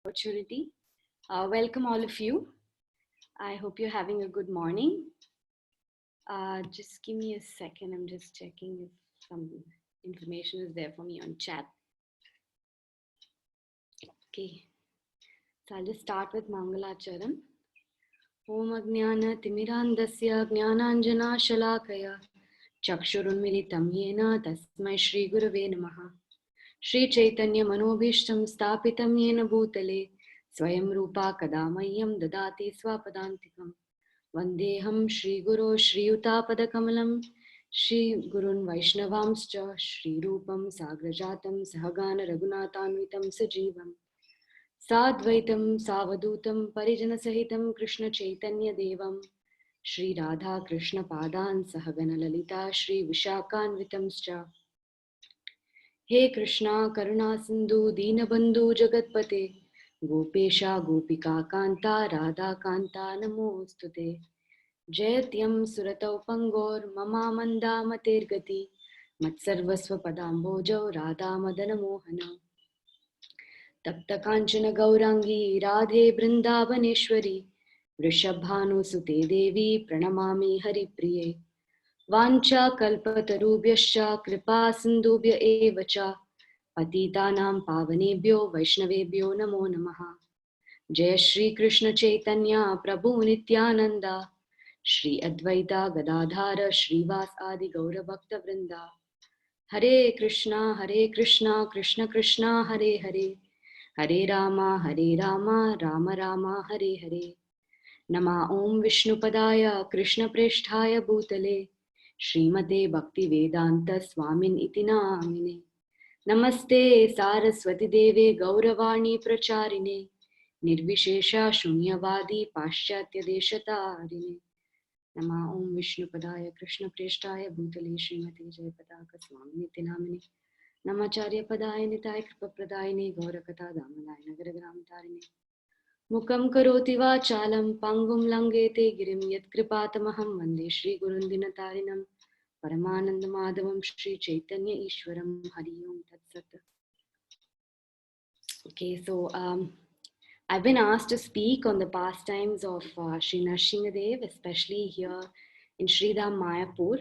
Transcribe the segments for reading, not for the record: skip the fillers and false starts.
Opportunity. Welcome all of you. I hope you're having a good morning. Just give me a second. I'm just checking if some information is there for me on chat. Okay. So I'll just start with Mangalacharan. Om Ajnana Timirandasya Jnananjana Shalakaya Chakshurunmilitam Yena Tasmai Shri Gurave Namaha Shri Chaitanya Manobhishtam Stapitam Yena Bhutale Swayam Rupa Kadamayam Dadati Swapadantikam Vandeham Shri Guru Shri Utapadakamlam Shri Gurun Vaishnavamscha Shri Rupam Sagrajatam Sahagana Raghunathanvitam Sajivam Sadvaitam Savadutam Parijana Sahitam Krishna Chaitanya Devam Shri Radha Krishna Padan Sahagana Lalita Shri Vishakhanvitamscha He Krishna Karuna Sindhu Deenabandhu Jagatpate Gopesha Gopika Kanta Radha Kanta Namostute Jayatyam Suratau Pangor Mama Manda Matergati Matsarvasva Padambojau Radha Madana Mohana Tapta Kanchana Gaurangi Radhe Brindavaneshwari Vrishabhanu Sute Devi Pranamami Haripriye Vancha Kalpatarubhyascha Kripa Sindhubhya Evacha Patitanam Pavanebhyo Vaishnavebhyo Namo Namaha Jai Shri Krishna Chaitanya Prabhu Nityananda Shri Advaita Gadadhara Shrivas Adi Gaura Bhakta Vrinda Hare Krishna Krishna Krishna Hare Hare Hare Rama Rama Rama Hare Hare Nama Om Vishnupadaya Krishna Presthaya Bhutale Srimate Bhakti Vedanta Swamin Iti Namine Namaste Saraswati Deve Gauravani Pracharine Nirvishesha Shunyavadi Paschatya Deshatarine Nama Om Vishnupadaya Krishna Presthaya Bhutale Srimate Jayapataka Swamin Iti Namine Namacharya Padaya Nitai Kripa Pradayine Gaurakata Damalaya Nagaragram Tarine Mukam Karoti Vachalam Pangum Langete Girim Yat Kripatamaham Vande Shri Gurundinatarinam Paramananda Madhavam Shri Chaitanya Ishwaram Hari Om Tat Sat. Okay, so I've been asked to speak on the pastimes of Sri Nrsingadev, especially here in Sridham Mayapur.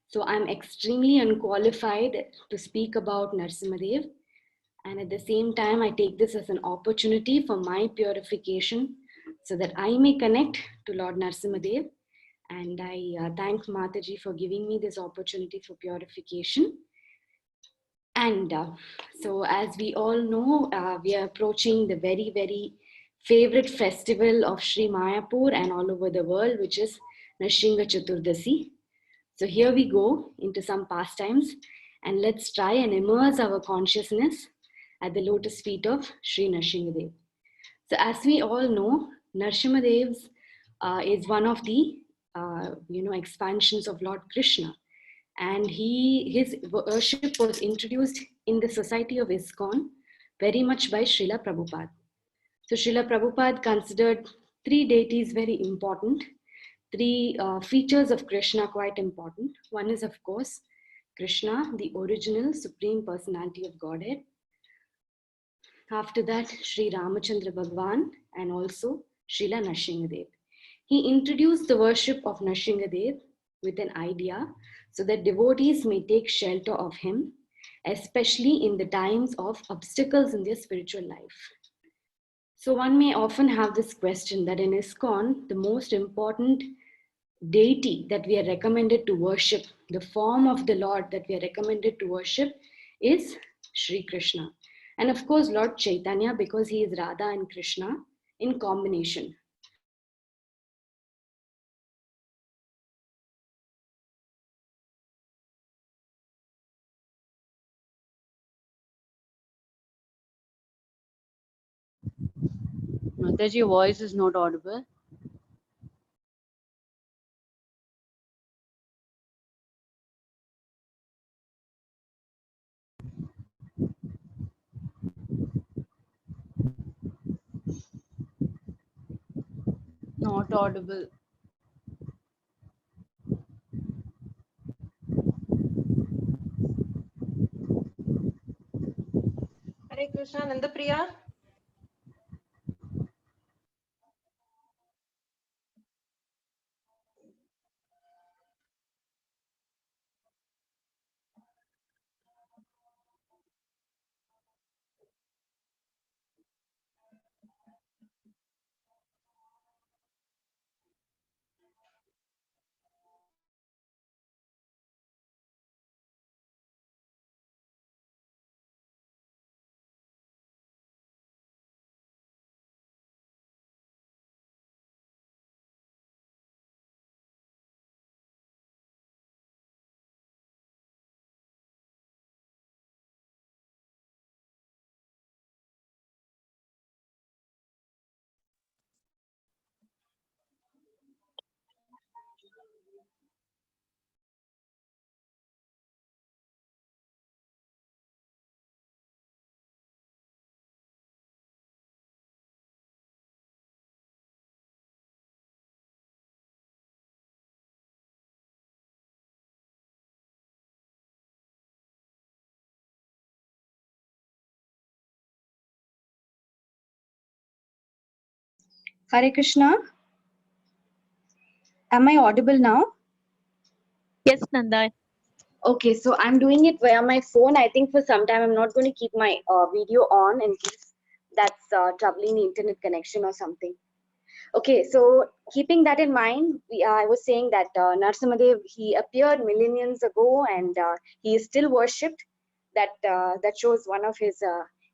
So I'm extremely unqualified to speak about Nrsimhadev, and at the same time I take this as an opportunity for my purification so that I may connect to Lord Nrsimhadev. And I thank Mataji for giving me this opportunity for purification. And so as we all know, we are approaching the very, very favorite festival of Sri Mayapur and all over the world, which is Nrsimha Chaturdasi. So here we go into some pastimes, and let's try and immerse our consciousness at the lotus feet of Sri Nrsimhadev. So as we all know, Nrsimhadev is one of the expansions of Lord Krishna, and his worship was introduced in the society of ISKCON very much by Srila Prabhupada. So Srila Prabhupada considered three deities very important, three features of Krishna quite important. One is, of course, Krishna, the original Supreme Personality of Godhead. After that, Sri Ramachandra Bhagwan and also Srila Nrsimhadev. He introduced the worship of Nrsimhadev with an idea so that devotees may take shelter of him, especially in the times of obstacles in their spiritual life. So one may often have this question that in ISKCON, the most important deity that we are recommended to worship, the form of the Lord that we are recommended to worship is Sri Krishna. And of course, Lord Chaitanya, because he is Radha and Krishna in combination. Mataji, your voice is not audible. Not audible. Hare Krishna, Nandapriya. Hare Krishna. Am I audible now? Yes, Nanda. Okay, so I'm doing it via my phone. I think for some time I'm not going to keep my video on in case that's troubling the internet connection or something. Okay, so keeping that in mind, I was saying that Narasimhadev, he appeared millenniums ago and he is still worshipped. That shows one of his,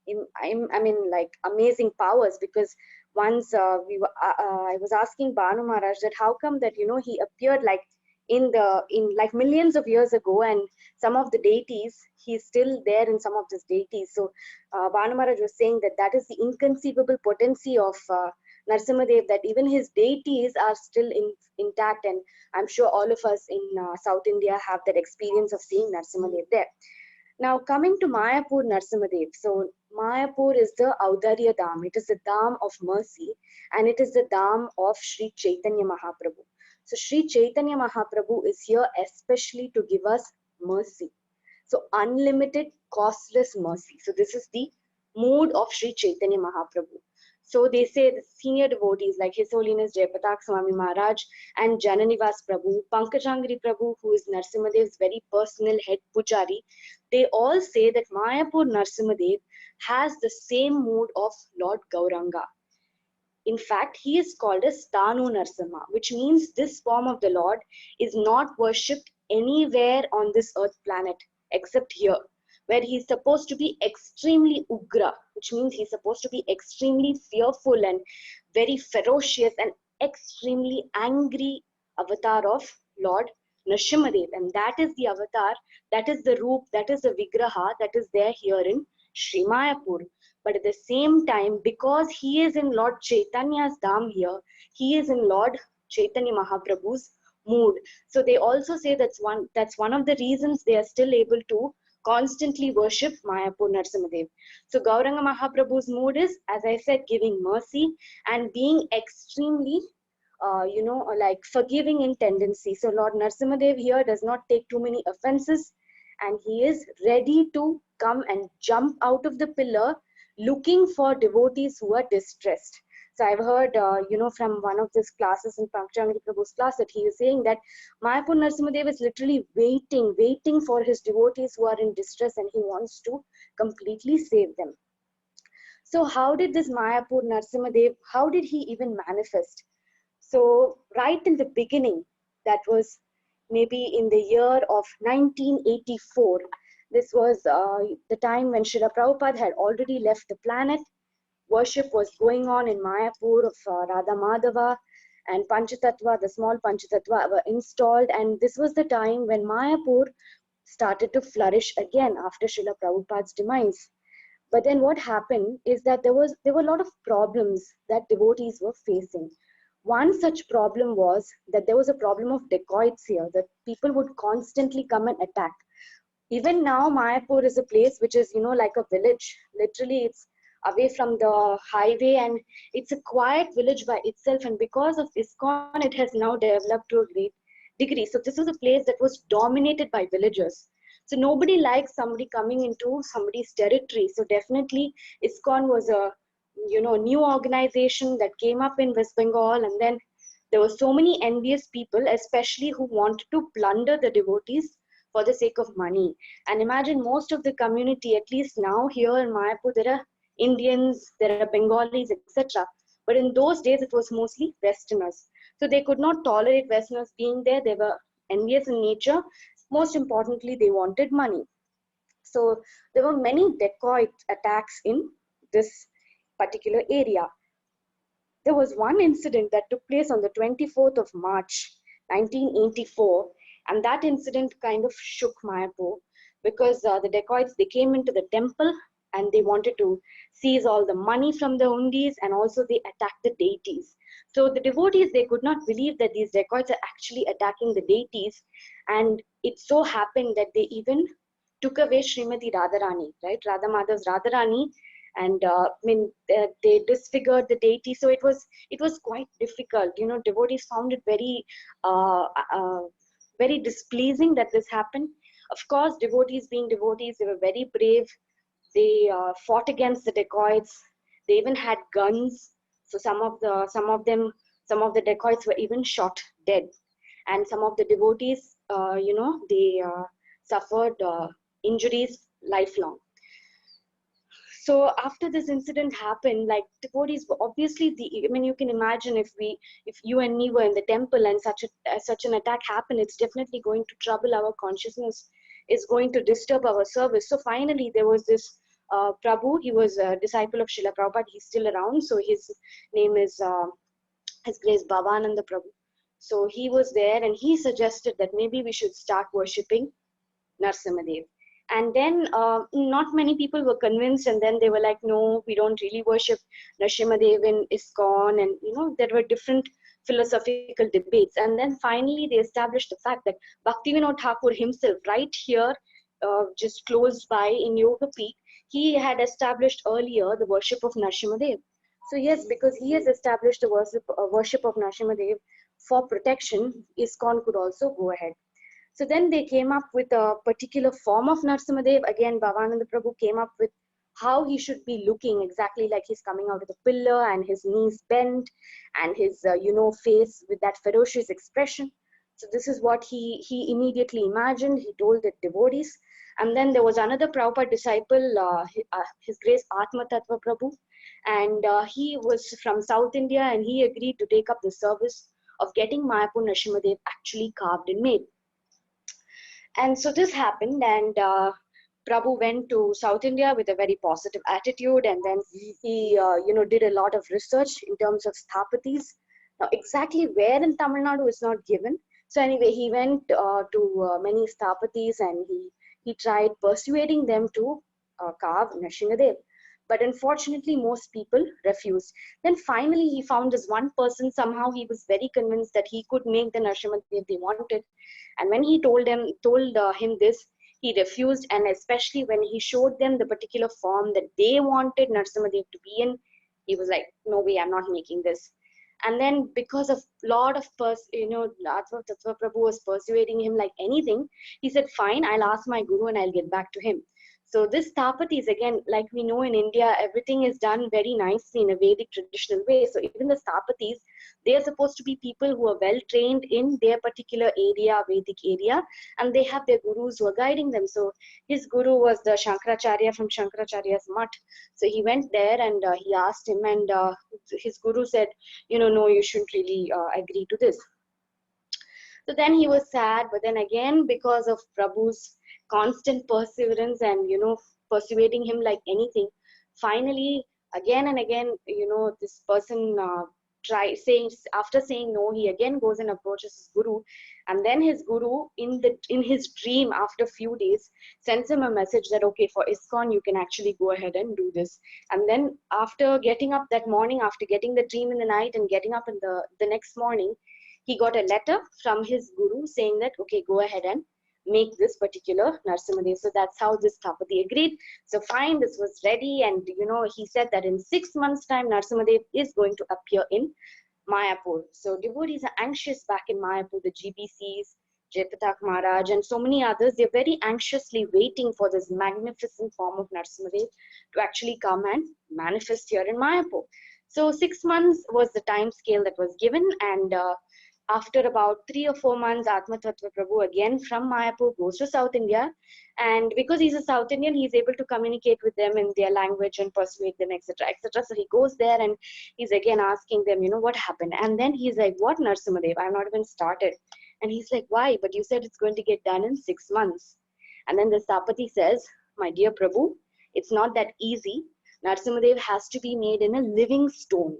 like amazing powers, because once I was asking Banu Maharaj that how come that, he appeared like in like millions of years ago, and some of the deities, he's still there in some of these deities. So Banu Maharaj was saying that that is the inconceivable potency of Narasimhadev, that even his deities are still intact, and I'm sure all of us in South India have that experience of seeing Narasimhadev there. Now, coming to Mayapur Narasimhadev. So, Mayapur is the Audarya Dham. It is the Dham of mercy, and it is the Dham of Sri Chaitanya Mahaprabhu. So, Sri Chaitanya Mahaprabhu is here especially to give us mercy. So, unlimited, costless mercy. So, this is the mood of Sri Chaitanya Mahaprabhu. So they say the senior devotees like His Holiness Jayapatak Swami Maharaj and Jananivas Prabhu, Pankajangri Prabhu, who is Narasimhadev's very personal head pujari, they all say that Mayapur Narasimhadev has the same mood of Lord Gauranga. In fact, he is called as Stanu Narasimha, which means this form of the Lord is not worshipped anywhere on this earth planet except here, where he is supposed to be extremely ugra, which means he's supposed to be extremely fearful and very ferocious and extremely angry avatar of Lord Nrsimhadev. And that is the avatar, that is the roop, that is the vigraha that is there here in Sri Mayapur. But at the same time, because he is in Lord Chaitanya's dham here, he is in Lord Chaitanya Mahaprabhu's mood. So they also say that's one of the reasons they are still able to constantly worship Mayapur Narasimhadev. So Gauranga Mahaprabhu's mood is, as I said, giving mercy and being extremely like forgiving in tendency. So Lord Narasimhadev here does not take too many offenses, and he is ready to come and jump out of the pillar looking for devotees who are distressed. So I've heard, from one of these classes in Pankajangri Prabhu's class, that he is saying that Mayapur Narasimhadev is literally waiting for his devotees who are in distress, and he wants to completely save them. So how did this Mayapur Narasimhadev, how did he even manifest? So right in the beginning, that was maybe in the year of 1984, this was the time when Srila Prabhupada had already left the planet. Worship was going on in Mayapur of Radha Madhava, and Panchatattva, the small Panchatattva were installed, and this was the time when Mayapur started to flourish again after Srila Prabhupada's demise. But then what happened is that there were a lot of problems that devotees were facing. One such problem was that there was a problem of dacoits here, that people would constantly come and attack. Even now, Mayapur is a place which is, like a village. Literally, it's away from the highway, and it's a quiet village by itself. And because of ISKCON, it has now developed to a great degree. So this was a place that was dominated by villagers. So nobody likes somebody coming into somebody's territory. So definitely, ISKCON was a new organization that came up in West Bengal, and then there were so many envious people, especially who wanted to plunder the devotees for the sake of money. And imagine most of the community, at least now here in Mayapur, there are Indians, there are Bengalis, etc. But in those days, it was mostly Westerners. So they could not tolerate Westerners being there. They were envious in nature. Most importantly, they wanted money. So there were many dacoit attacks in this particular area. There was one incident that took place on the 24th of March, 1984, and that incident kind of shook Mayapur, because the dacoits, they came into the temple and they wanted to seize all the money from the undis, and also they attacked the deities. So the devotees, they could not believe that these dacoits are actually attacking the deities, and it so happened that they even took away Srimati Radharani, right? Radha Madhav's Radharani, and they disfigured the deity. So it was quite difficult. Devotees found it uh, uh, very displeasing that this happened. Of course, devotees being devotees, they were very brave. They fought against the dacoits. They even had guns. So some of the dacoits were even shot dead, and some of the devotees, they suffered injuries lifelong. So after this incident happened, like devotees were obviously I mean, you can imagine if you and me were in the temple and such an attack happened, it's definitely going to trouble our consciousness, is going to disturb our service. So finally, there was this Prabhu. He was a disciple of Srila Prabhupada. He's still around. So his name is His Grace Bhavananda Prabhu. So he was there, and he suggested that maybe we should start worshipping Narsimadev. And then not many people were convinced, and then they were like, no, we don't really worship Narsimadev in ISKCON, and there were different philosophical debates. And then finally they established the fact that Bhaktivinoda Thakur himself, right here, just close by in Yoga Peak, he had established earlier the worship of Narsimadev. So yes, because he has established the worship of Narsimadev for protection, ISKCON could also go ahead. So then they came up with a particular form of Narsimadev. Again, Bhavananda Prabhu came up with how he should be looking, exactly like he's coming out of the pillar and his knees bent and his, face with that ferocious expression. So this is what he immediately imagined. He told the devotees. And then there was another Prabhupada disciple, His Grace Atma Tattva Prabhu. And he was from South India, and he agreed to take up the service of getting Mayapur Narsimadev actually carved and made. And so this happened, and Prabhu went to South India with a very positive attitude, and then he, did a lot of research in terms of sthapatis. Now, exactly where in Tamil Nadu is not given. So anyway, he went to many sthapatis, and he tried persuading them to carve Narsingadev. But unfortunately, most people refused. Then finally, he found this one person. Somehow, he was very convinced that he could make the Narsimadev they wanted. And when he told him this, he refused. And especially when he showed them the particular form that they wanted Narsimadev to be in, he was like, "No way, I'm not making this." And then because of lot of Atma Tattva Prabhu was persuading him like anything, he said, "Fine, I'll ask my guru and I'll get back to him." So this Sthapatis, again, like we know in India, everything is done very nicely in a Vedic traditional way. So even the Sthapatis, they are supposed to be people who are well trained in their particular area, Vedic area, and they have their gurus who are guiding them. So his guru was the Shankaracharya from Shankaracharya's Mutt. So he went there and he asked him, and his guru said, "No, you shouldn't really agree to this." So then he was sad, but then again, because of Prabhu's constant perseverance and persuading him like anything, finally, again and again, this person after saying no, he again goes and approaches his guru, and then his guru in his dream after a few days sends him a message that, okay, for ISKCON you can actually go ahead and do this. And then after getting up that morning, after getting the dream in the night and getting up in the next morning, he got a letter from his guru saying that, okay, go ahead and make this particular Narsimadev. So that's how this Thapati agreed. So fine, this was ready, and he said that in 6 months' time, Narsimadev is going to appear in Mayapur. So devotees are anxious back in Mayapur, the GBCs, Jaipatak Maharaj, and so many others. They're very anxiously waiting for this magnificent form of Narsimadev to actually come and manifest here in Mayapur. So 6 months was the time scale that was given, and after about 3 or 4 months, Atma Tattva Prabhu again from Mayapur goes to South India. And because he's a South Indian, he's able to communicate with them in their language and persuade them, etc., etc. So he goes there and he's again asking them, what happened? And then he's like, what, Narsimadev? I've not even started. And he's like, why? But you said it's going to get done in 6 months. And then the Sapati says, my dear Prabhu, it's not that easy. Narsimadev has to be made in a living stone.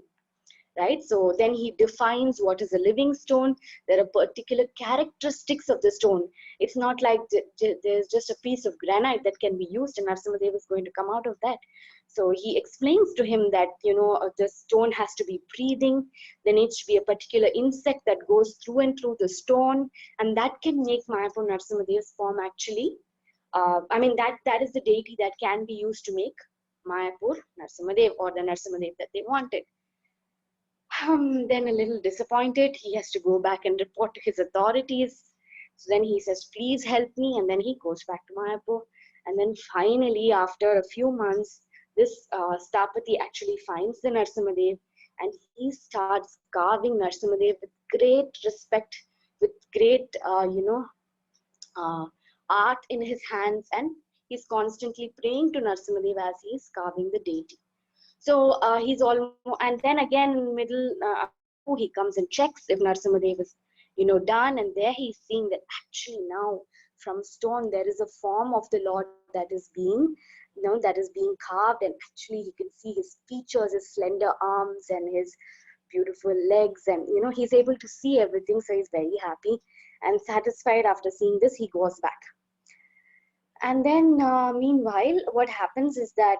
Right? So then he defines what is a living stone. There are particular characteristics of the stone. It's not like there's just a piece of granite that can be used and Narsimadev is going to come out of that. So he explains to him that, the stone has to be breathing. There needs to be a particular insect that goes through and through the stone, and that can make Mayapur Narsimadev's form actually. That is the deity that can be used to make Mayapur Narsimadev, or the Narsimadev that they wanted. Then a little disappointed, he has to go back and report to his authorities. So then he says, please help me. And then he goes back to Mayapur. And then finally, after a few months, this Stapati actually finds the Narsimadev. and he starts carving Narsimadev with great respect, with great, uh, art in his hands, and he's constantly praying to Narsimadev as he's carving the deity. So he's almost, and then again in middle, he comes and checks if Narsimadev is, done, and there he's seeing that actually now from stone there is a form of the Lord that is being, that is being carved, and actually he can see his features, his slender arms, and his beautiful legs, and he's able to see everything. So he's very happy and satisfied. After seeing this, he goes back. And then, meanwhile, what happens is that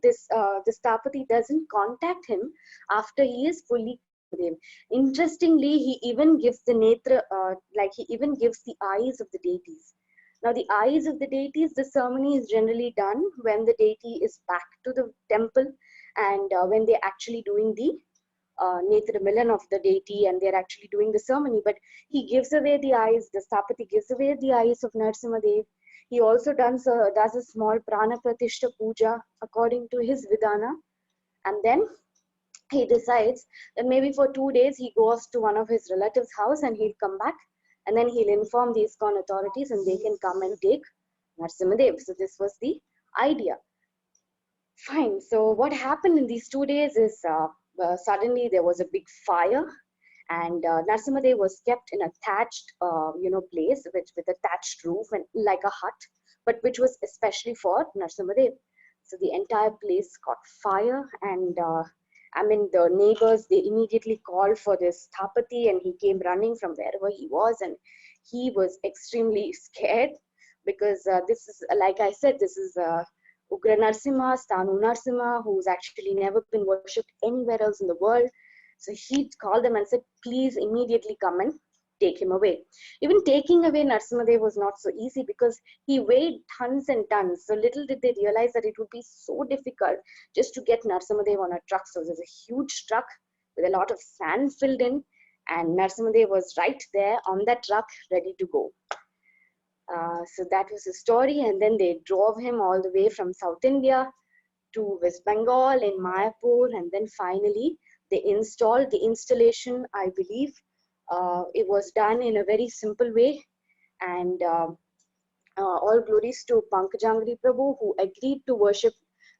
this Tapati doesn't contact him after he is fully Narsimadev. Interestingly, he even gives the netra, like he even gives the eyes of the deities. Now, the eyes of the deities, the ceremony is generally done when the deity is back to the temple, and when they're actually doing the Netra Milan of the deity, and they're actually doing the ceremony. But he gives away the eyes, the Stapati gives away the eyes of Narsimadev. He also does a small Prana Pratishta Puja according to his Vidana. And then he decides that maybe for 2 days he goes to one of his relatives' house and he'll come back. And then he'll inform the ISKCON authorities and they can come and take Narsimadev. So this was the idea. Fine. So what happened in these 2 days is suddenly there was a big fire, and Narsimadev was kept in a thatched, place with a thatched roof and like a hut, but which was especially for Narsimadev. So the entire place caught fire, and the neighbors, they immediately called for this Thapati, and he came running from wherever he was, and he was extremely scared because this is, like I said, this is Ugra Narsimha, Stanu Narsimha, who's actually never been worshipped anywhere else in the world. So he called them and said, please immediately come and take him away. Even taking away Narsimadev was not so easy because he weighed tons and tons. So little did they realize that it would be so difficult just to get Narsimadev on a truck. So there's a huge truck with a lot of sand filled in, and Narsimadev was right there on that truck ready to go. So that was the story, and then they drove him all the way from South India to West Bengal in Mayapur, and then finally they installed the installation. I believe it was done in a very simple way, and all glories to Pankajangri Prabhu, who agreed to worship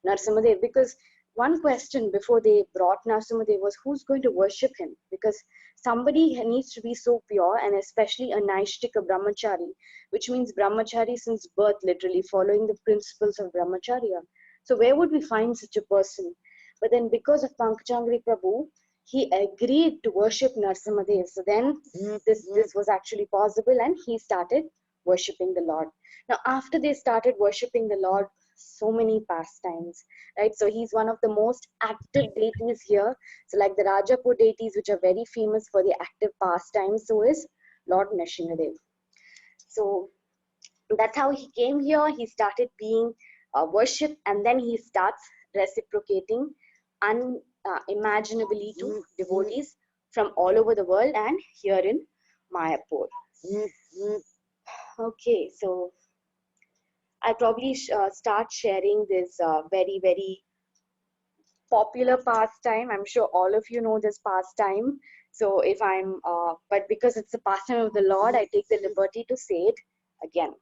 Narsimadev, because one question before they brought Narsimadev was who's going to worship him, because somebody needs to be so pure, and especially a Naishtika Brahmachari, which means Brahmachari since birth, literally following the principles of Brahmacharya. So where would we find such a person? But then because of Pankajangri Prabhu, he agreed to worship Narsimadev. So then this was actually possible, and he started worshipping the Lord. Now after they started worshipping the Lord, so many pastimes, right? So he's one of the most active deities here. So like the Rajapur deities, which are very famous for their active pastimes, so is Lord Nrsingadev. So that's how he came here. He started being worshipped, and then he starts reciprocating unimaginably to devotees from all over the world and here in Mayapur. Okay, so I probably start sharing this very, very popular pastime. I'm sure all of you know this pastime. So if but because it's a pastime of the Lord, I take the liberty to say it again.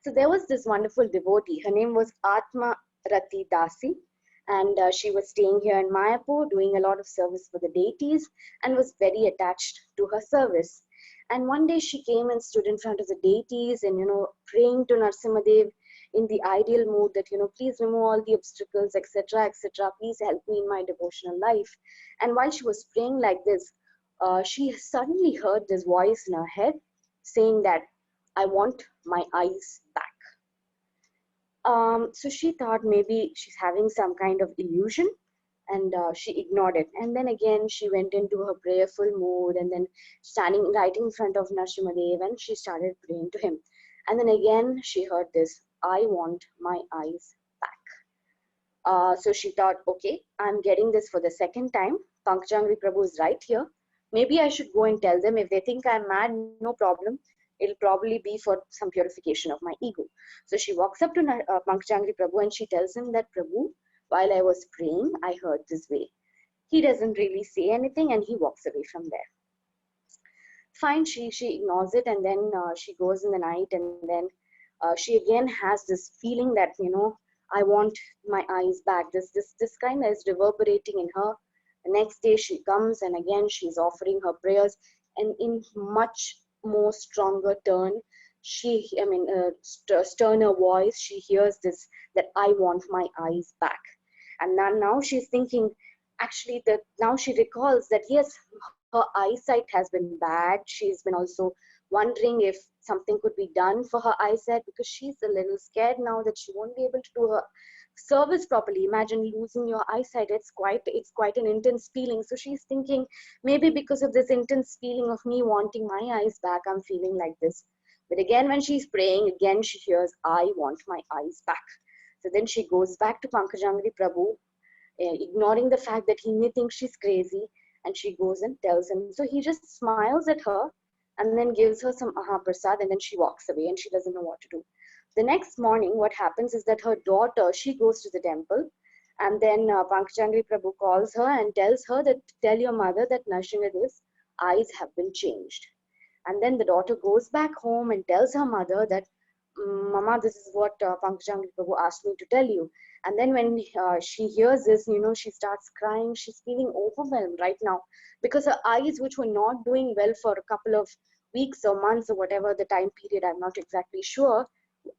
So there was this wonderful devotee. Her name was Atma Rati Dasi, and she was staying here in Mayapur, doing a lot of service for the deities, and was very attached to her service. And one day she came and stood in front of the deities and, praying to Narsimadev in the ideal mood that, please remove all the obstacles, etc., etc. Please help me in my devotional life. And while she was praying like this, she suddenly heard this voice in her head saying that, I want my eyes back. So she thought maybe she's having some kind of illusion, and she ignored it. And then again, she went into her prayerful mood, and then standing right in front of Narsimadev, and she started praying to him. And then again, she heard this, I want my eyes back. So she thought, okay, I'm getting this for the second time. Pankajangri Prabhu is right here. Maybe I should go and tell them. If they think I'm mad, no problem. It'll probably be for some purification of my ego. So she walks up to Pankajangri Prabhu and she tells him that, Prabhu, while I was praying, I heard this way. He doesn't really say anything and he walks away from there. Fine, she ignores it, and then she goes in the night, and then she again has this feeling that, you know, I want my eyes back. This kind is reverberating in her. The next day she comes, and again she's offering her prayers, and in much more stronger tone, sterner voice, she hears this, that I want my eyes back. And now she's thinking, actually, that now she recalls that yes, her eyesight has been bad. She's been also wondering if something could be done for her eyesight, because she's a little scared now that she won't be able to do her service properly. Imagine losing your eyesight. It's quite an intense feeling. So she's thinking, maybe because of this intense feeling of me wanting my eyes back, I'm feeling like this. But again, when she's praying, again she hears, I want my eyes back. So then she goes back to Pankajangri Prabhu, ignoring the fact that he may think she's crazy, and she goes and tells him. So he just smiles at her and then gives her some Prasad, and then she walks away and she doesn't know what to do. The next morning, what happens is that her daughter, she goes to the temple, and then Pankajangri Prabhu calls her and tells her that, tell your mother that Nrsingadev's eyes have been changed. And then the daughter goes back home and tells her mother that, Mama, this is what Pankajangri Prabhu asked me to tell you. And then when she hears this, you know, she starts crying. She's feeling overwhelmed right now, because her eyes, which were not doing well for a couple of weeks or months or whatever the time period, I'm not exactly sure,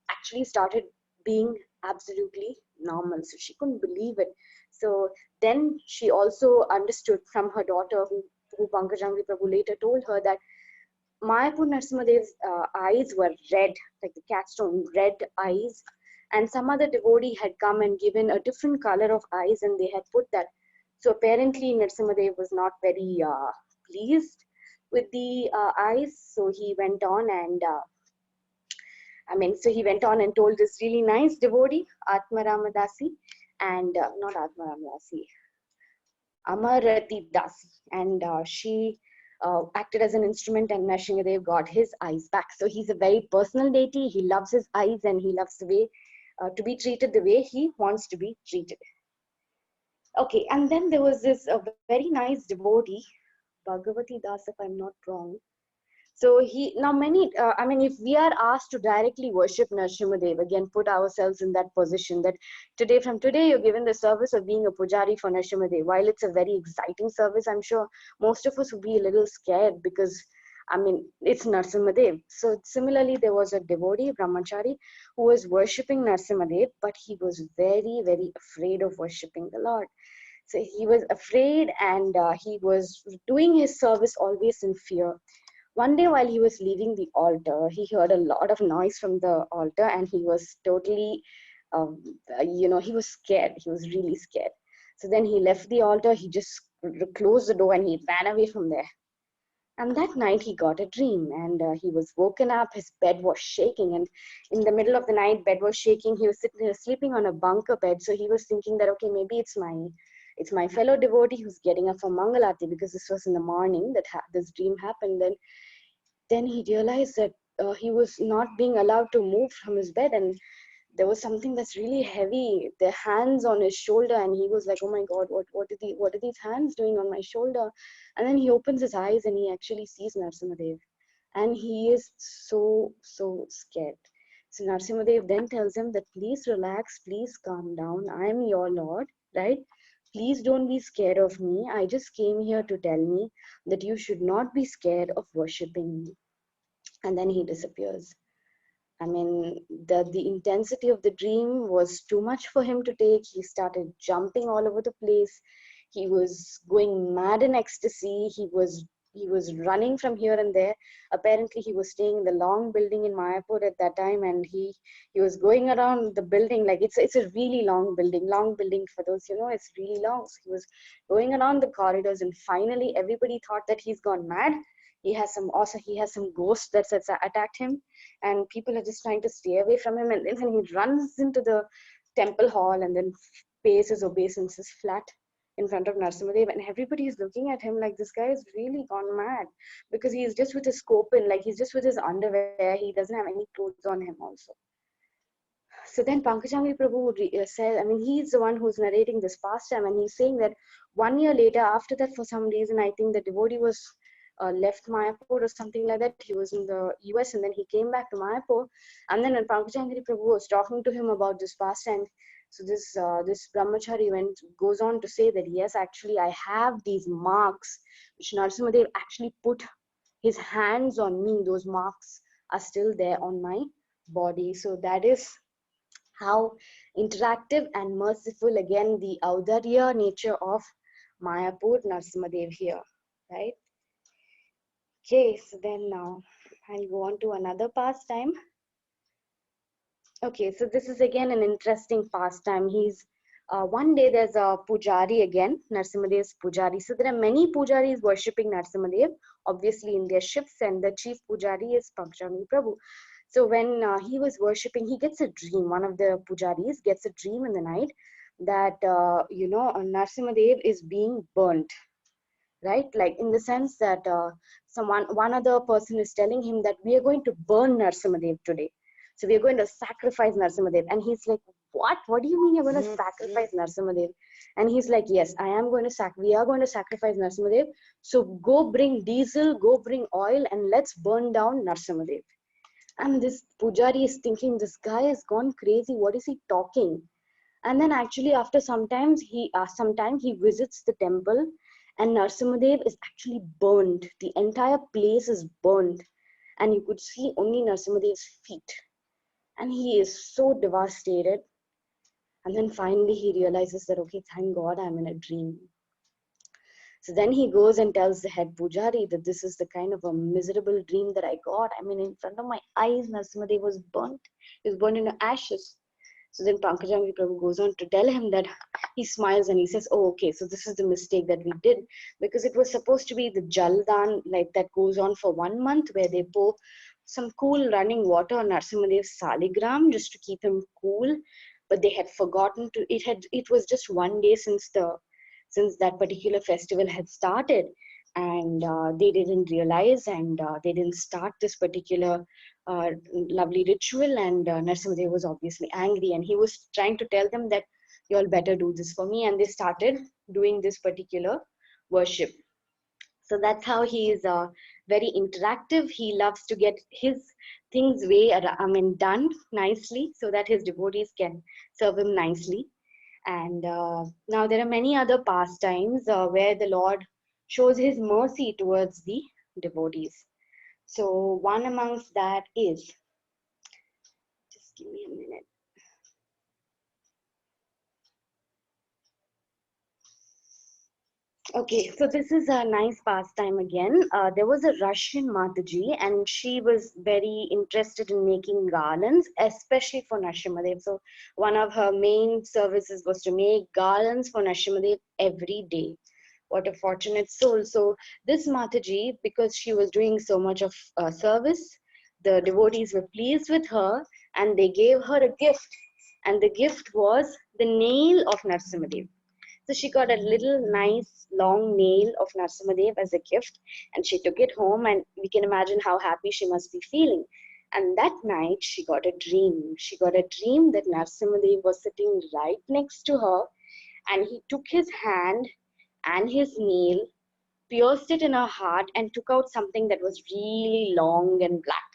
actually started being absolutely normal. So she couldn't believe it. So then she also understood from her daughter, who Pankajangri Prabhu later told her, that Mayapur Narasimhadev's eyes were red, like the catstone, red eyes. And some other devotee had come and given a different color of eyes, and they had put that. So apparently Narasimhadev was not very pleased with the eyes. So he went on and so he went on and told this really nice devotee, Atma Ramadasi, and not Atma Ramadasi, Amarati Dasi, and she acted as an instrument, and Nrsingadev got his eyes back. So he's a very personal deity. He loves his eyes, and he loves the way to be treated the way he wants to be treated. Okay, and then there was this very nice devotee, Bhagavati Das, if I'm not wrong. So he now many if we are asked to directly worship Nrsimhadev, again put ourselves in that position, that from today you're given the service of being a pujari for Nrsimhadev. While it's a very exciting service, I'm sure most of us would be a little scared, because it's Nrsimhadev. So similarly, there was a devotee, Brahmachari, who was worshipping Nrsimhadev, but he was very, very afraid of worshipping the Lord. So he was afraid, and he was doing his service always in fear. One day while he was leaving the altar, he heard a lot of noise from the altar, and he was totally, he was scared. He was really scared. So then he left the altar, he just closed the door and he ran away from there. And that night he got a dream, and he was woken up, his bed was shaking, and in the middle of the night, bed was shaking. He was sleeping on a bunker bed. So he was thinking that, okay, maybe it's my fellow devotee who's getting up for Mangalati, because this was in the morning that this dream happened. Then he realized that he was not being allowed to move from his bed, and there was something that's really heavy, the hands on his shoulder, and he was like, oh my God, what are these hands doing on my shoulder? And then he opens his eyes and he actually sees Nrsimhadev, and he is so scared. So Nrsimhadev then tells him that, please relax, please calm down, I'm your Lord, right? Please don't be scared of me. I just came here to tell me that you should not be scared of worshipping me. And then he disappears. The intensity of the dream was too much for him to take. He started jumping all over the place. He was going mad in ecstasy. He was running from here and there. Apparently, he was staying in the long building in Mayapur at that time, and he was going around the building, like it's a really long building. Long building, for those it's really long. So he was going around the corridors, and finally, everybody thought that he's gone mad. He has some ghost that's attacked him, and people are just trying to stay away from him. And then he runs into the temple hall and then pays his obeisances flat in front of Nrsimhadev, and everybody is looking at him like, this guy is really gone mad, because he's just with his kopin, like he's just with his underwear. He doesn't have any clothes on him also. So then Pankajamri Prabhu said, I mean, he's the one who's narrating this pastime, and he's saying that 1 year later, after that, for some reason, I think the devotee was left Mayapur or something like that. He was in the US, and then he came back to Mayapur. And then when Pankajamri Prabhu was talking to him about this pastime, so this brahmachari goes on to say that, yes, actually, I have these marks which Narasimhadev actually put his hands on me. Those marks are still there on my body. So that is how interactive and merciful, again, the Audarya nature of Mayapur Narasimhadev here, right? Okay, so then now I'll go on to another pastime. Okay, so this is again an interesting pastime. One day there's a pujari again, Narasimhadev's pujari. So there are many pujaris worshipping Narasimhadev, obviously in their ships, and the chief pujari is Pankajamri Prabhu. So when he was worshipping, he gets a dream. One of the pujaris gets a dream in the night that, Narasimhadev is being burnt, right? Like in the sense that one other person is telling him that we are going to burn Narasimhadev today. So we are going to sacrifice Narasimhadev. And he's like, what? What do you mean you're going to sacrifice Narasimhadev? And he's like, yes, we are going to sacrifice Narasimhadev. So go bring diesel, go bring oil, and let's burn down Narasimhadev. And this pujari is thinking, this guy has gone crazy. What is he talking? And then actually after some time he visits the temple, and Narasimhadev is actually burned. The entire place is burned, and you could see only Narasimhadev's feet. And he is so devastated. And then finally he realizes that, okay, thank God I'm in a dream. So then he goes and tells the head pujari that this is the kind of a miserable dream that I got. I mean, in front of my eyes, Narasimhadev was burnt. He was burnt into ashes. So then Pankajamri Prabhu goes on to tell him that, he smiles and he says, oh, okay, so this is the mistake that we did, because it was supposed to be the Jaldan, like that goes on for 1 month, where they pour some cool running water on Narasimhadev's saligram just to keep him cool. But they had forgotten to, it was just 1 day since that particular festival had started, and they didn't realize, and they didn't start this particular lovely ritual, and Narasimhadev was obviously angry, and he was trying to tell them that you all better do this for me, and they started doing this particular worship. So that's how he is very interactive. He loves to get his things done nicely so that his devotees can serve him nicely. And now there are many other pastimes where the Lord shows his mercy towards the devotees. So one amongst that is, just give me a minute. Okay, so this is a nice pastime again. There was a Russian Mataji, and she was very interested in making garlands, especially for Narasimhadev. So one of her main services was to make garlands for Narasimhadev every day. What a fortunate soul. So this Mataji, because she was doing so much of service, the devotees were pleased with her, and they gave her a gift. And the gift was the nail of Narasimhadev. So she got a little nice long nail of Narasimhadev as a gift, and she took it home, and we can imagine how happy she must be feeling. And that night she got a dream. She got a dream that Narasimhadev was sitting right next to her, and he took his hand and his nail, pierced it in her heart, and took out something that was really long and black.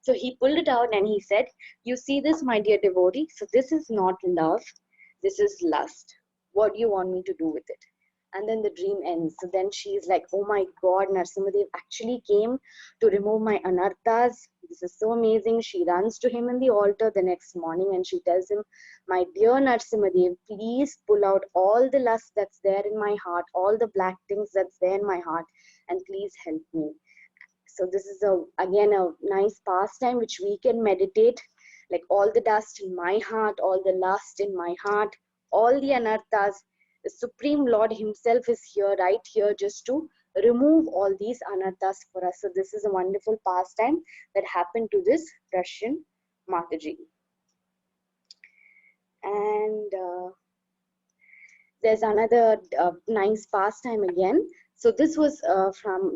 So he pulled it out and he said, you see this, my dear devotee? So this is not love, this is lust. What do you want me to do with it? And then the dream ends. So then she's like, oh my God, Narasimhadev actually came to remove my anarthas. This is so amazing. She runs to him in the altar the next morning and she tells him, my dear Narasimhadev, please pull out all the lust that's there in my heart, all the black things that's there in my heart, and please help me. So this is again a nice pastime which we can meditate, like all the dust in my heart, all the lust in my heart, all the anarthas. The Supreme Lord himself is here, right here, just to remove all these anarthas for us. So this is a wonderful pastime that happened to this Russian Mataji. And there's another nice pastime again. So this was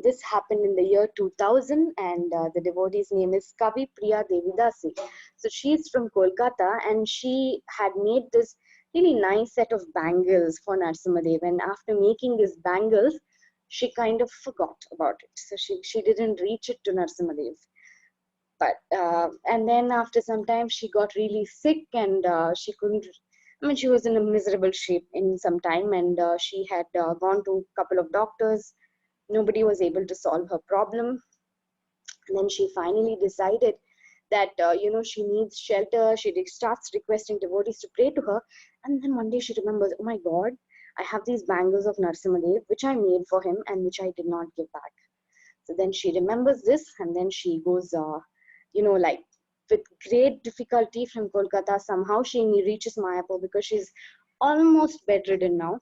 this happened in the year 2000, and the devotee's name is Kavi Priya Devidasi. So she's from Kolkata, and she had made this really nice set of bangles for Narsimadev. And after making these bangles, she kind of forgot about it. So she didn't reach it to Narsimadev. But and then after some time she got really sick, and she couldn't, I mean, she was in a miserable shape in some time, and she had gone to a couple of doctors. Nobody was able to solve her problem. And then she finally decided that she needs shelter. She starts requesting devotees to pray to her. And then one day she remembers, oh my god, I have these bangles of Narsimadev which I made for him and which I did not give back. So then she remembers this, and then she goes like with great difficulty from Kolkata. Somehow she reaches Mayapur because she's almost bedridden now.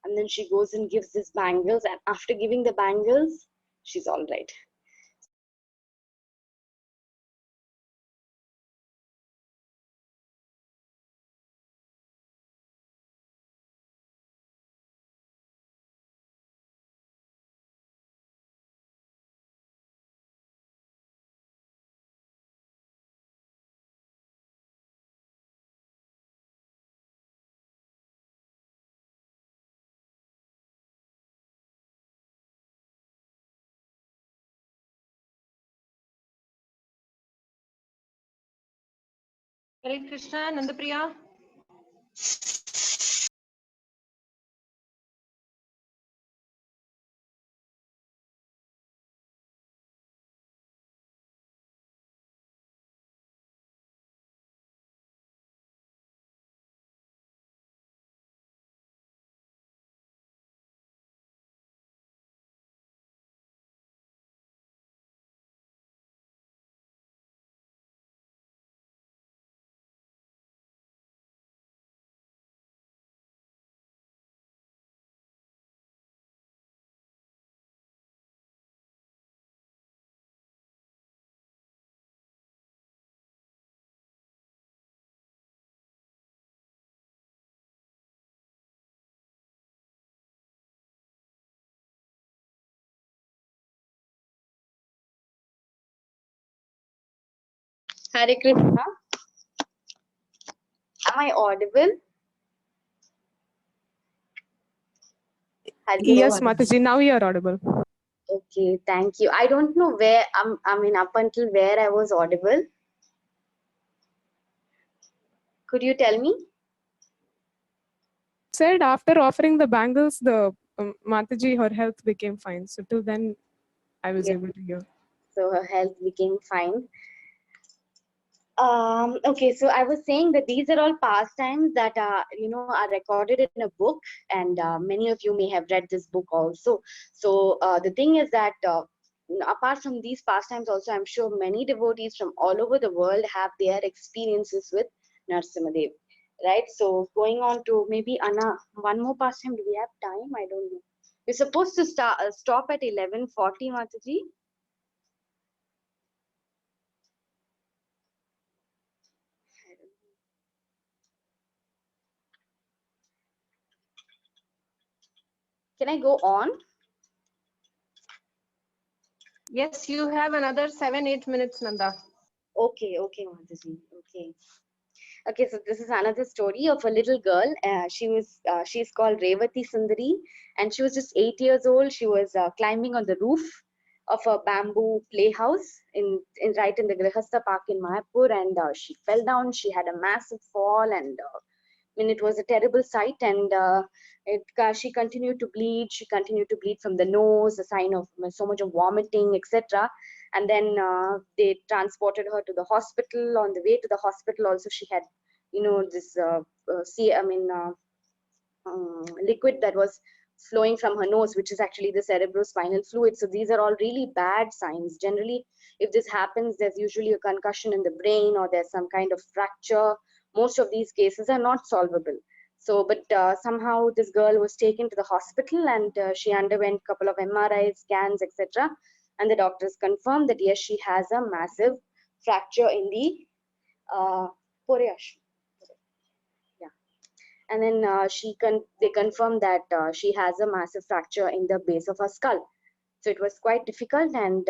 And then she goes and gives these bangles, and after giving the bangles, she's all right. Hare Krishna, Nandapriya. Hare Krishna. Am I audible? Yes, Mataji, now you are audible. Okay, thank you. I don't know where, I mean, up until where I was audible. Could you tell me? Said after offering the bangles, the Mataji, her health became fine. So till then, I was Yeah. able to hear. So her health became fine. Okay, so I was saying that these are all pastimes that are recorded in a book, and many of you may have read this book also. So the thing is that apart from these pastimes, also I'm sure many devotees from all over the world have their experiences with Narsimadev, right? So going on to maybe Anna, one more pastime. Do we have time? I don't know. We're supposed to stop at 11:40, Mataji. Can I go on? Yes, you have another 7-8 minutes, Nanda. Okay, Mataji. Okay. Okay, so this is another story of a little girl. She's called Revati Sundari, and she was just 8 years old. She was climbing on the roof of a bamboo playhouse in right in the Grihastha Park in Mayapur, and she fell down. She had a massive fall, and I mean, it was a terrible sight, and she continued to bleed. She continued to bleed from the nose, a sign of so much of vomiting, etc. And then they transported her to the hospital. On the way to the hospital, also she had, this liquid that was flowing from her nose, which is actually the cerebrospinal fluid. So these are all really bad signs. Generally, if this happens, there's usually a concussion in the brain, or there's some kind of fracture. Most of these cases are not solvable. So, but somehow this girl was taken to the hospital, and she underwent a couple of MRI scans, etc. And the doctors confirmed that yes, she has a massive fracture in the uh, And then they confirmed that she has a massive fracture in the base of her skull. So it was quite difficult, and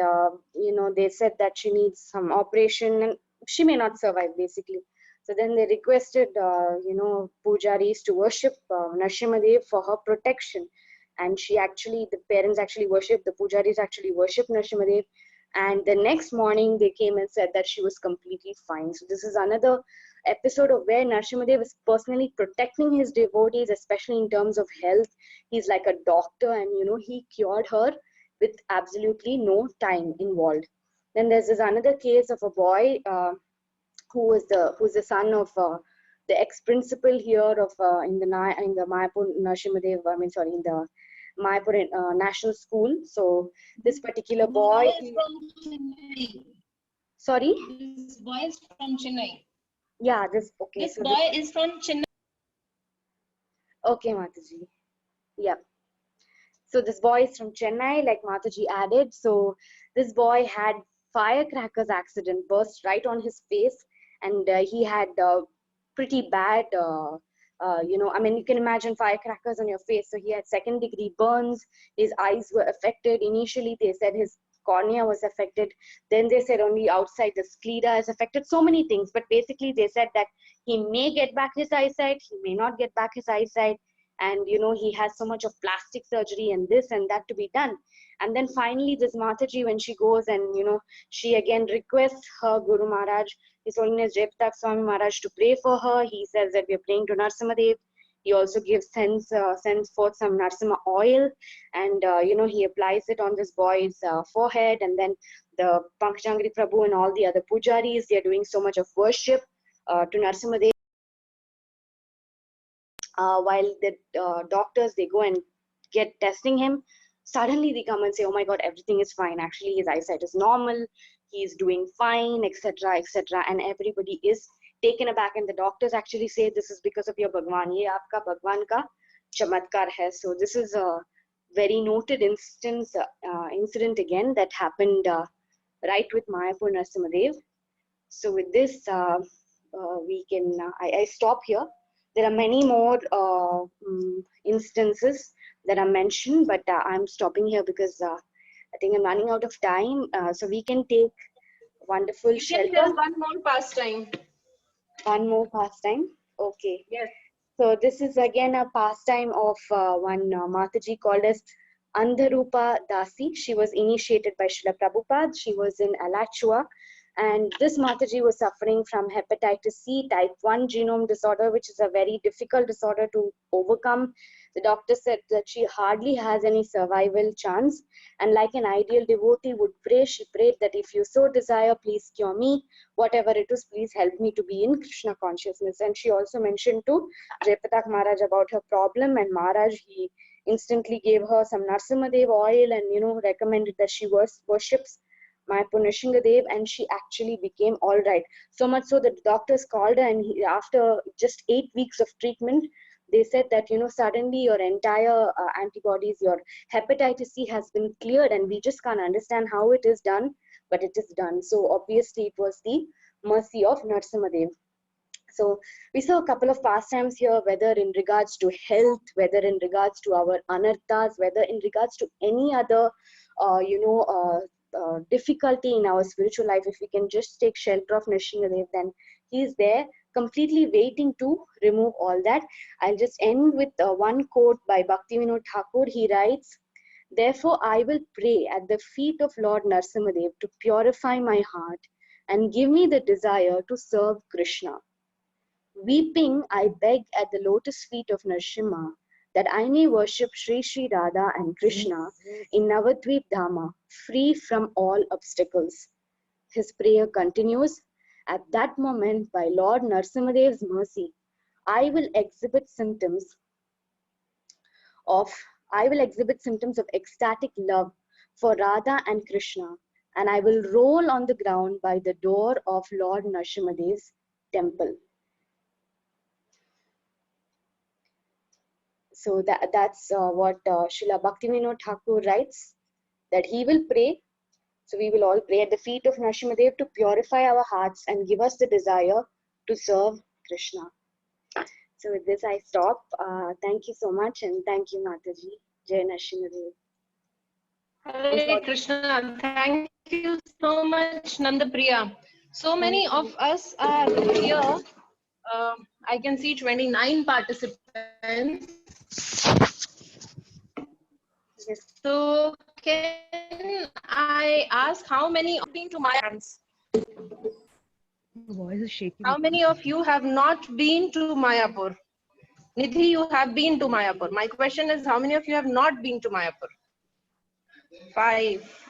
they said that she needs some operation and she may not survive basically. So then they requested pujaris to worship Narsimhadev for her protection. And the parents actually worship, the pujaris actually worship Narsimhadev. And the next morning they came and said that she was completely fine. So this is another episode of where Narsimhadev is personally protecting his devotees, especially in terms of health. He's like a doctor, and he cured her with absolutely no time involved. Then there's this another case of a boy who's the son of the ex-principal here of in the Mayapur Narsimhadev, in the Mayapur National School. So this particular boy, sorry, This boy is from Chennai. yeah, this okay. This So boy is from Chennai. okay, Mataji, yeah. So this boy is from Chennai, like Mataji added. So this boy had firecrackers accident, burst right on his face, and he had pretty bad, you can imagine firecrackers on your face. So he had second-degree burns. His eyes were affected. Initially, they said his cornea was affected. Then they said only outside the sclera is affected. So many things. But basically, they said that he may get back his eyesight. He may not get back his eyesight. And he has so much of plastic surgery and this and that to be done. And then finally this Mataji, when she goes and she again requests her Guru Maharaj, His Holiness Jayapataka Swami Maharaj, to pray for her. He says that we are praying to Narsimhadev. He also sends forth some Narsimha oil, and he applies it on this boy's forehead. And then the Pankajangri Prabhu and all the other pujaris, they are doing so much of worship to Narsimhadev. While the doctors, they go and get testing him, suddenly they come and say, oh my god, everything is fine, actually his eyesight is normal, he's doing fine, etc., etc. And everybody is taken aback, and the doctors actually say, this is because of your Bhagwan, ye aapka Bhagwan ka chamatkar hai. So this is a very noted incident again that happened right with Mayapur Narsimhadev. So with this we can I stop here. There are many more instances that are mentioned, but I'm stopping here because I think I'm running out of time. So we can take wonderful You can shelter. tell one more pastime. One more pastime. Okay. Yes. So this is again a pastime of one Mataji called as Andharupa Dasi. She was initiated by Srila Prabhupada. She was in Alachua. And this Mataji was suffering from hepatitis C type 1 genome disorder, which is a very difficult disorder to overcome. The doctor said that she hardly has any survival chance. And like an ideal devotee would pray, she prayed that if you so desire, please cure me. Whatever it is, please help me to be in Krishna consciousness. And she also mentioned to Jayapataka Maharaj about her problem. And Maharaj, he instantly gave her some Narsimhadev oil and, recommended that she worships Mayapur Narsimhadev, and she actually became all right. So much so that the doctors called her, and after just 8 weeks of treatment, they said that, suddenly your entire antibodies, your hepatitis C has been cleared, and we just can't understand how it is done, but it is done. So obviously it was the mercy of Narsimhadev. So we saw a couple of pastimes here, whether in regards to health, whether in regards to our anarthas, whether in regards to any other, difficulty in our spiritual life. If we can just take shelter of Narsimhadev, then he is there completely waiting to remove all that. I'll just end with one quote by Bhaktivinoda Thakur. He writes, therefore I will pray at the feet of Lord Narsimhadev to purify my heart and give me the desire to serve Krishna. Weeping, I beg at the lotus feet of Narsimha that I may worship Sri Sri Radha and Krishna in Navadvip Dhama, free from all obstacles. His prayer continues, at that moment, by Lord Narsimhadev's mercy, I will exhibit symptoms of ecstatic love for Radha and Krishna, and I will roll on the ground by the door of Lord Narsimhadev's temple. So that's what Srila Bhaktivinoda Thakur writes, that he will pray. So we will all pray at the feet of Narsimhadev to purify our hearts and give us the desire to serve Krishna. So with this, I stop. Thank you so much, and thank you, Mataji. Jai Nrsimhadev. Hare Krishna. Thank you so much, Nandapriya. So many of us are here. I can see 29 participants. Yes. So can I ask how many have been to Mayapur? Voice is shaking. How many of you have not been to Mayapur? Nidhi, you have been to Mayapur. My question is, how many of you have not been to Mayapur? 5.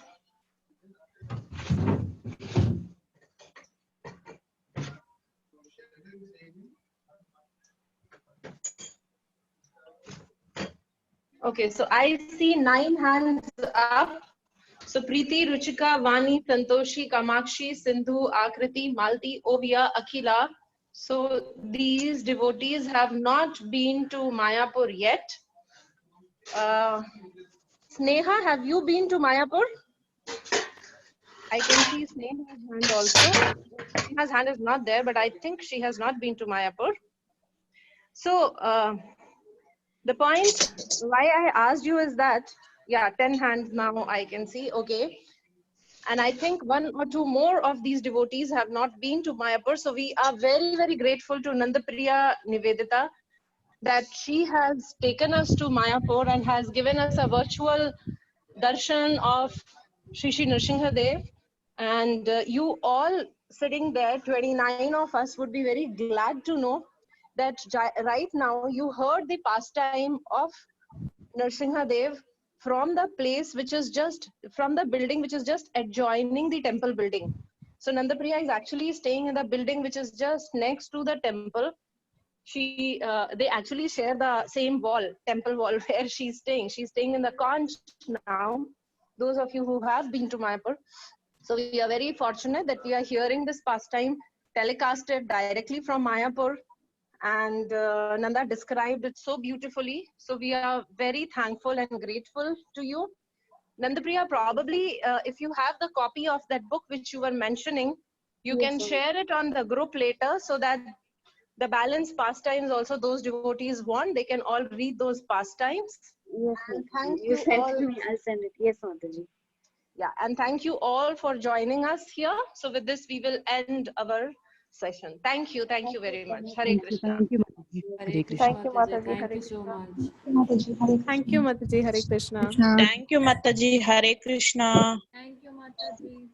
Okay, so I see 9 hands up. So Preeti, Ruchika, Vani, Santoshi, Kamakshi, Sindhu, Akriti, Malti, Ovia, Akhila. So these devotees have not been to Mayapur yet. Sneha, have you been to Mayapur? I can see Sneha's hand also. Sneha's hand is not there, but I think she has not been to Mayapur. So the point why I asked you is that, yeah, 10 hands now I can see, okay. And I think 1 or 2 more of these devotees have not been to Mayapur. So we are very, very grateful to Nandapriya Nivedita that she has taken us to Mayapur and has given us a virtual darshan of Shri Shri Nrsimhadev. And you all sitting there, 29 of us, would be very glad to know that right now you heard the pastime of Nrsimhadev from the place which is just, from the building which is just adjoining the temple building. So Nandapriya is actually staying in the building which is just next to the temple. They actually share the same wall, temple wall, where she's staying. She's staying in the conch now, those of you who have been to Mayapur. So we are very fortunate that we are hearing this pastime telecasted directly from Mayapur. And Nanda described it so beautifully. So we are very thankful and grateful to you. Nandapriya, probably if you have the copy of that book which you were mentioning, you Yes, can sir. share it on the group later so that the balance pastimes also those devotees want, they can all read those pastimes. Yes, And Mataji. thank You you sent all. it to me. I'll send it. Yes, Mataji. Yeah, and thank you all for joining us here. So with this, we will end our session. Thank you very much. Hare Krishna. Thank you, Mataji. Hare Krishna. Thank you, Mataji. Thank you so much. Thank you, Mataji. Hare Krishna. Thank you, Mataji. Hare Krishna. Thank you, Mataji.